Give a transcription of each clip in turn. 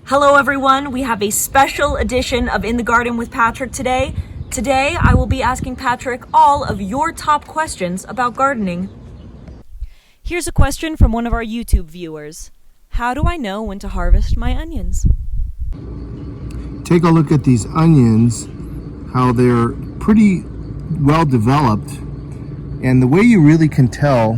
Hello everyone, we have a special edition of In the Garden with Patrick today. Today I will be asking Patrick all of your top questions about gardening. Here's a question from one of our YouTube viewers. How do I know when to harvest my onions? Take a look at these onions, how they're pretty well developed, and the way you really can tell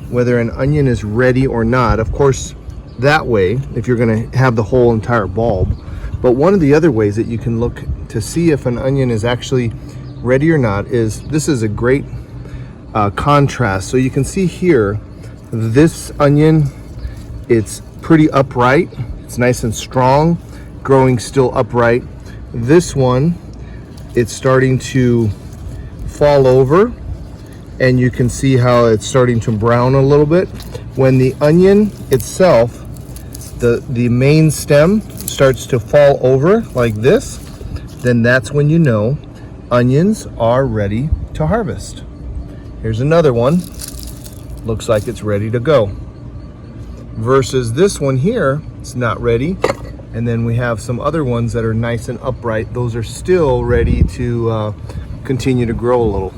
whether an onion is ready or not, of course that way if you're going to have the whole entire bulb, but one of the other ways that you can look to see if an onion is actually ready or not is this is a great contrast. So you can see here this onion, it's pretty upright, it's nice and strong, growing still upright. This one, it's starting to fall over, and you can see how it's starting to brown a little bit. When the onion itself, the main stem starts to fall over like this, then that's when you know onions are ready to harvest. Here's another one, looks like it's ready to go. Versus this one here, it's not ready. And then we have some other ones that are nice and upright. Those are still ready to continue to grow a little.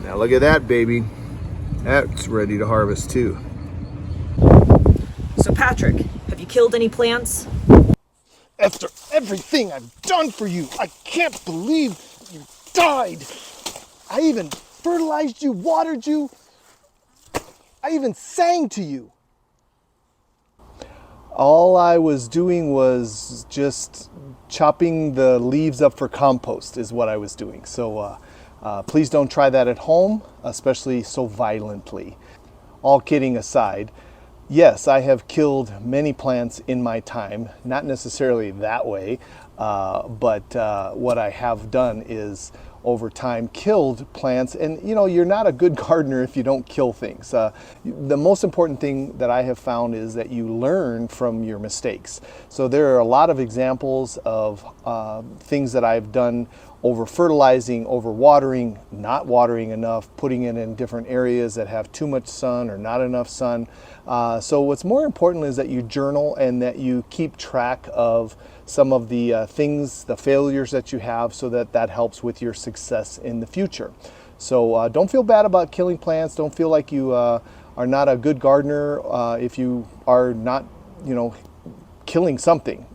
Now look at that baby, that's ready to harvest too. So Patrick, have you killed any plants? After everything I've done for you, I can't believe you died. I even fertilized you, watered you. I even sang to you. All I was doing was just chopping the leaves up for compost is what I was doing. So please don't try that at home, especially so violently. All kidding aside, yes, I have killed many plants in my time, not necessarily that way, but what I have done is over time killed plants. And you know, you're not a good gardener if you don't kill things. The most important thing that I have found is that you learn from your mistakes. So there are a lot of examples of things that I've done: over fertilizing, over watering, not watering enough, putting it in different areas that have too much sun or not enough sun. So what's more important is that you journal and that you keep track of some of the things, the failures that you have, so that that helps with your success in the future. So don't feel bad about killing plants. Don't feel like you are not a good gardener if you are not, killing something.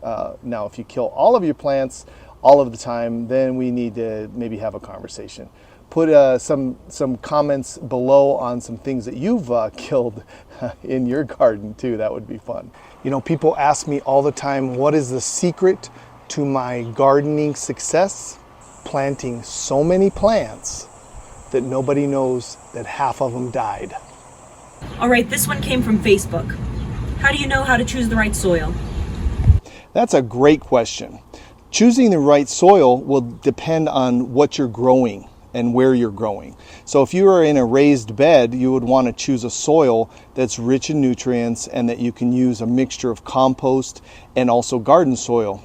Now, if you kill all of your plants all of the time, then we need to maybe have a conversation. Put some comments below on some things that you've killed in your garden too. That would be fun. You know, people ask me all the time, what is the secret to my gardening success? Planting so many plants that nobody knows that half of them died. All right, this one came from Facebook. How do you know how to choose the right soil? That's a great question. Choosing the right soil will depend on what you're growing and where you're growing. So if you are in a raised bed, you would want to choose a soil that's rich in nutrients and that you can use a mixture of compost and also garden soil.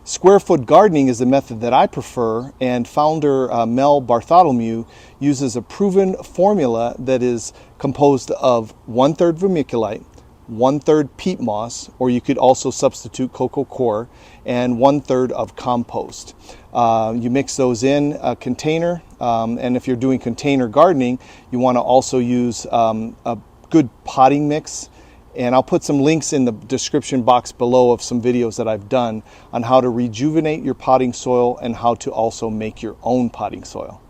Square foot gardening is the method that I prefer, and founder Mel Bartholomew uses a proven formula that is composed of 1/3 vermiculite, 1/3 peat moss, or you could also substitute coco coir, and 1/3 of compost. You mix those in a container, and if you're doing container gardening, you want to also use a good potting mix. And I'll put some links in the description box below of some videos that I've done on how to rejuvenate your potting soil and how to also make your own potting soil.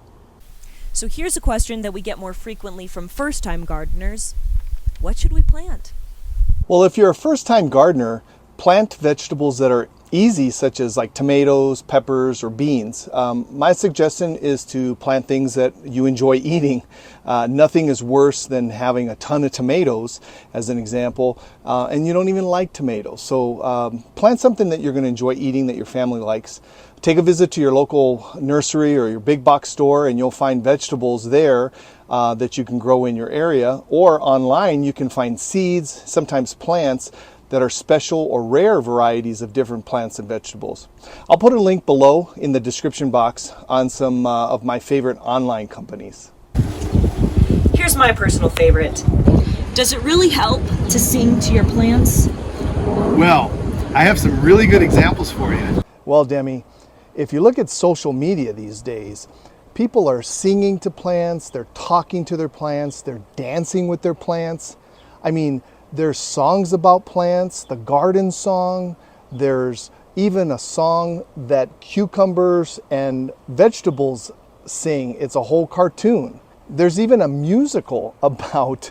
So here's a question that we get more frequently from first-time gardeners. What should we plant? Well, if you're a first-time gardener, plant vegetables that are easy, such as like tomatoes, peppers, or beans. My suggestion is to plant things that you enjoy eating. Nothing is worse than having a ton of tomatoes, as an example, and you don't even like tomatoes. So plant something that you're going to enjoy eating, that your family likes. Take a visit to your local nursery or your big box store, and you'll find vegetables there that you can grow in your area. Or online, you can find seeds, sometimes plants, that are special or rare varieties of different plants and vegetables. I'll put a link below in the description box on some of my favorite online companies. Here's my personal favorite. Does it really help to sing to your plants? Well, I have some really good examples for you. Well, Demi, if you look at social media these days, people are singing to plants, they're talking to their plants, they're dancing with their plants. I mean, there's songs about plants, the garden song, there's even a song that cucumbers and vegetables sing. It's a whole cartoon. There's even a musical about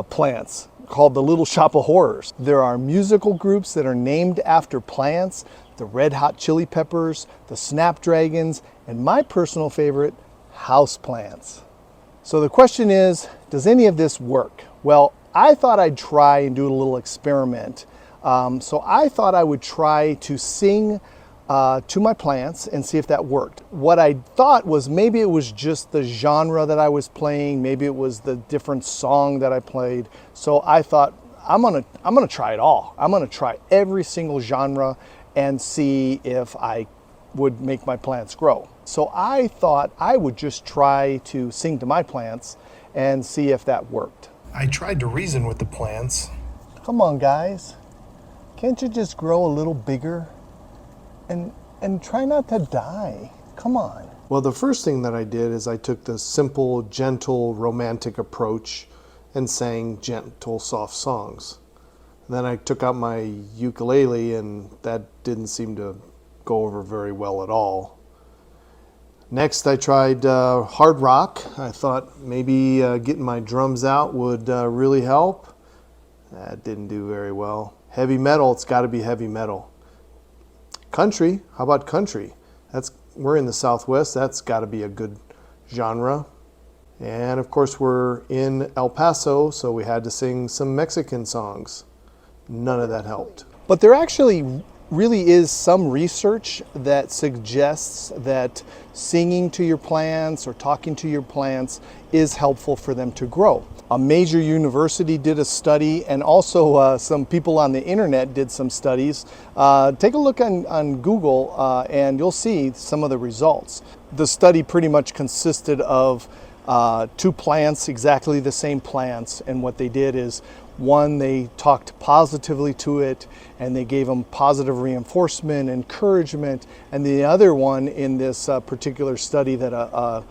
plants called The Little Shop of Horrors. There are musical groups that are named after plants, the Red Hot Chili Peppers, the Snapdragons, and my personal favorite, houseplants. So the question is, does any of this work? Well, I thought I'd try and do a little experiment. So I thought I would try to sing to my plants and see if that worked. What I thought was maybe it was just the genre that I was playing, maybe it was the different song that I played. So I thought I'm gonna try it all. I'm gonna try every single genre and see if I would make my plants grow. So I thought I would just try to sing to my plants and see if that worked. I tried to reason with the plants. Come on, guys. Can't you just grow a little bigger? And try not to die. Come on. Well, the first thing that I did is I took the simple, gentle, romantic approach and sang gentle, soft songs. Then I took out my ukulele, and that didn't seem to go over very well at all. Next, I tried hard rock. I thought maybe getting my drums out would really help. That didn't do very well. Heavy metal, it's got to be heavy metal. Country, how about country? We're in the Southwest, that's got to be a good genre. And of course we're in El Paso, so we had to sing some Mexican songs. None of that helped. But there actually really is some research that suggests that singing to your plants or talking to your plants is helpful for them to grow. A major university did a study, and also some people on the internet did some studies. Take a look on Google and you'll see some of the results. The study pretty much consisted of two plants, exactly the same plants, and what they did is one, they talked positively to it and they gave them positive reinforcement, encouragement, and the other one in this particular study that a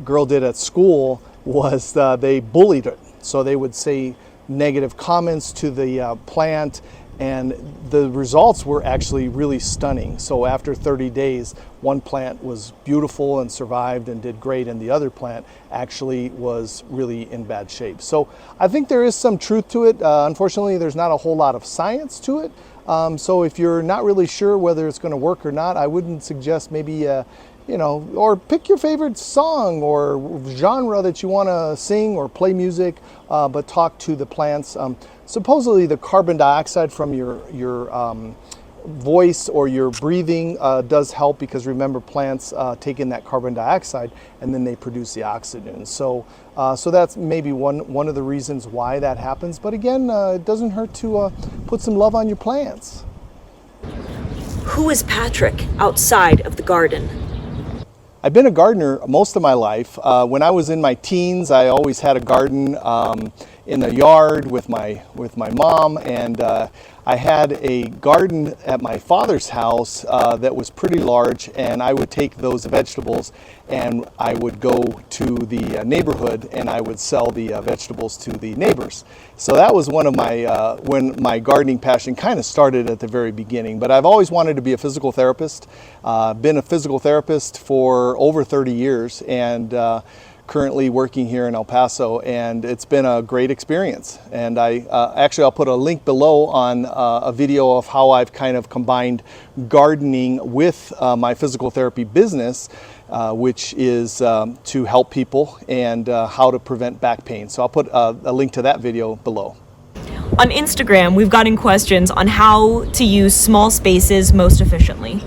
girl did at school was they bullied it. So they would say negative comments to the plant, and the results were actually really stunning. So after 30 days, one plant was beautiful and survived and did great, and the other plant actually was really in bad shape. So I think there is some truth to it. Unfortunately, there's not a whole lot of science to it. So if you're not really sure whether it's going to work or not, I wouldn't suggest maybe or pick your favorite song or genre that you want to sing or play music, but talk to the plants. Supposedly the carbon dioxide from your voice or your breathing does help, because remember, plants take in that carbon dioxide and then they produce the oxygen. So that's maybe one of the reasons why that happens. But again, it doesn't hurt to put some love on your plants. Who is Patrick outside of the garden? I've been a gardener most of my life. When I was in my teens, I always had a garden in the yard with my mom, and I had a garden at my father's house that was pretty large, and I would take those vegetables and I would go to the neighborhood and I would sell the vegetables to the neighbors. So that was one of my, when my gardening passion kind of started at the very beginning. But I've always wanted to be a physical therapist. Been a physical therapist for over 30 years, and currently working here in El Paso, and it's been a great experience. And I'll put a link below on a video of how I've kind of combined gardening with my physical therapy business, which is to help people, and how to prevent back pain. So I'll put a link to that video below. On Instagram, we've gotten questions on how to use small spaces most efficiently.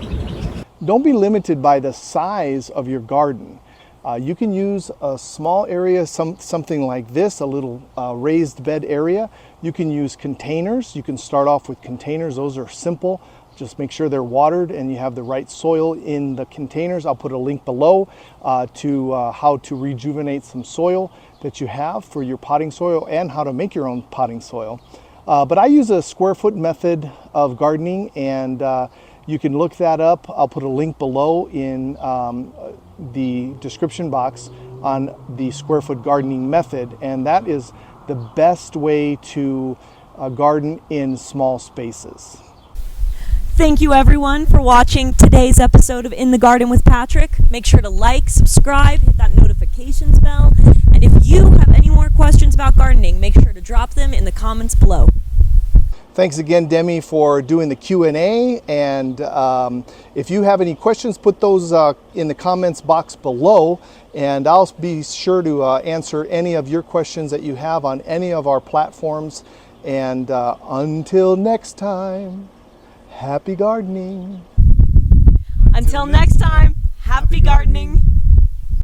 Don't be limited by the size of your garden. You can use a small area, something like this, a little raised bed area. You can use containers. You can start off with containers. Those are simple. Just make sure they're watered and you have the right soil in the containers. I'll put a link below to how to rejuvenate some soil that you have for your potting soil, and how to make your own potting soil. But I use a square foot method of gardening, and you can look that up. I'll put a link below in the description box on the square foot gardening method, and that is the best way to garden in small spaces. Thank you everyone for watching today's episode of In the Garden with Patrick. Make sure to like, subscribe, hit that notifications bell, and if you have any more questions about gardening, make sure to drop them in the comments below. Thanks again, Demi, for doing the Q&A, and if you have any questions, put those in the comments box below, and I'll be sure to answer any of your questions that you have on any of our platforms. And until next time, happy gardening. Until next time, happy gardening.